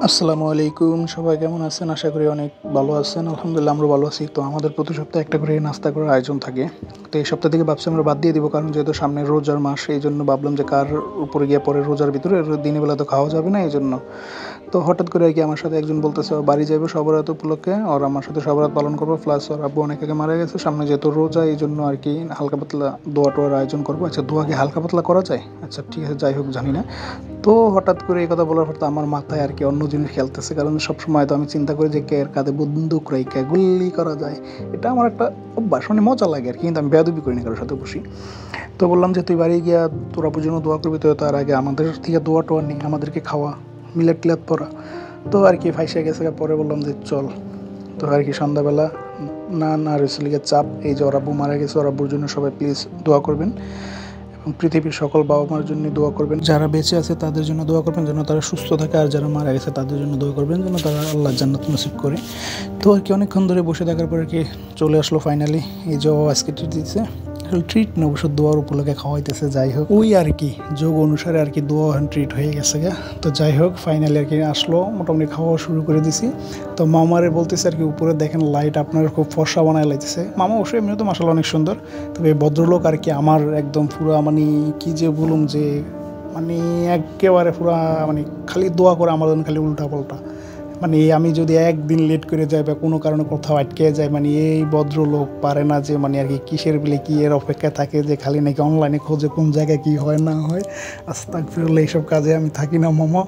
আসসালামু আলাইকুম, সবাই কেমন আছেন? আশা করি অনেক ভালো আছেন। আলহামদুলিল্লাহ আমরা ভালো আছি। তো আমাদের প্রতি সপ্তাহে একটা করে নাস্তা করার আয়োজন থাকে। তো এই সপ্তাহ থেকে ভাবছি আমরা বাদ দিয়ে দিব, কারণ যেহেতু সামনে রোজার মাস, এই জন্য ভাবলাম যে কার উপরে গিয়ে পরে রোজার ভিতরে দিনের বেলা তো খাওয়া যাবে না, এই জন্য। তো হঠাৎ করে আর কি আমার সাথে একজন বলতেছে ও বাড়ি যাবে সবরাত উপলক্ষে, আর আমার সাথে সবরাত পালন করবো, প্লাস ওর আব্বু অনেক আগে মারা গেছে, সামনে যেহেতু রোজা, এই জন্য আর কি হালকা পাতলা দোয়া টোয়ার আয়োজন করবো। আচ্ছা, দোয়া কি হালকা পাতলা করা যায়? আচ্ছা ঠিক আছে, যাই হোক, জানি না। তো হঠাৎ করে এই কথা বলার পর তো আমার মাথায় আর কি অন্য জিনিস খেলতেছে, কারণ সবসময় তো আমি চিন্তা করি যে কে এর কাঁধে বন্দুক রাইখা গুল্লি করা যায়। এটা আমার একটা অভ্যাস, মানে মজা লাগে আর কি, কিন্তু আমি বেয়াদবি করি না কারোর সাথে বসি। তো বললাম যে তুই বাড়ি গিয়া তোরা জন্য দোয়া করবি, তো তার আগে আমাদের থেকে দোয়া টোয়া নেই, আমাদেরকে খাওয়া, মিলাদ টিলাদ পড়া। তো আর কি ফাইসে গেছে। পরে বললাম যে চল। তো আর কি সন্ধ্যাবেলা না না রেসলিগের চাপ, এই যে ওর আব্বু মারা গেছে, ওর আব্বুর জন্য সবাই প্লিজ দোয়া করবেন, এবং পৃথিবীর সকল বাবা মার জন্য দোয়া করবেন। যারা বেঁচে আছে তাদের জন্য দোয়া করবেন যেন তারা সুস্থ থাকে, আর যারা মারা গেছে তাদের জন্য দোয়া করবেন যেন তারা আল্লাহ জান্নাত নসিব করে। তো আর কি অনেকক্ষণ ধরে বসে থাকার পরে কি চলে আসলো ফাইনালি। এই যে আজকে ট্রিট দিচ্ছে, ট্রিট না অবশ্য দোয়ার উপলক্ষে খাওয়াইতেছে। যাই হোক, ওই আর কি যোগ অনুসারে আর কি দোয়া ট্রিট হয়ে গেছে গা। তো যাই হোক, ফাইনালি আর কি আসলো, মোটামুটি খাওয়া শুরু করে দিছি। তো মামারে বলতেছে আর কি উপরে দেখেন লাইট আপনার খুব ফর্সা বানায় লাইতেছে। মামা অবশ্যই এমনি তো মাশাআল্লাহ অনেক সুন্দর, তবে এই ভদ্রলোক আর কি আমার একদম পুরো মানে কি যে বলুম যে মানে একেবারে পুরা মানে খালি দোয়া করে আমার জন্য, খালি উল্টা পাল্টা। মানে আমি যদি একদিন লেট করে যাই বা কোনো কারণে কোথাও আটকে যায়, মানে এই ভদ্রলোক পারে না যে মানে আর কি কিসের বিলে কি এর অপেক্ষায় থাকে যে খালি নাকি অনলাইনে খোঁজে কোন জায়গায় কী হয় না হয়। আস্তাগফিরুল্লাহ, এইসব কাজে আমি থাকি না মামা।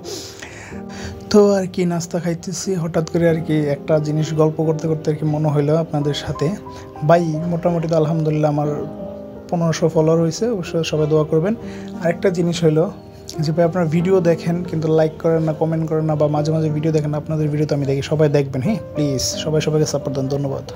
তো আর কি নাস্তা খাইতেছি, হঠাৎ করে আর কি একটা জিনিস গল্প করতে করতে আর কি মনে হইলো আপনাদের সাথে। ভাই মোটামুটি তো আলহামদুলিল্লাহ আমার 1500 ফলোয়ার হয়েছে, অবশ্যই সবাই দোয়া করবেন। আরেকটা জিনিস হইলো যে ভাই আপনারা ভিডিও দেখেন কিন্তু লাইক করেন না, কমেন্ট করেন না, বা মাঝে মাঝে ভিডিও দেখেন, আপনাদের ভিডিও তো আমি দেখি, সবাই দেখবেন, হ্যাঁ প্লিজ সবাই সবাইকে সাপোর্ট দেন। ধন্যবাদ।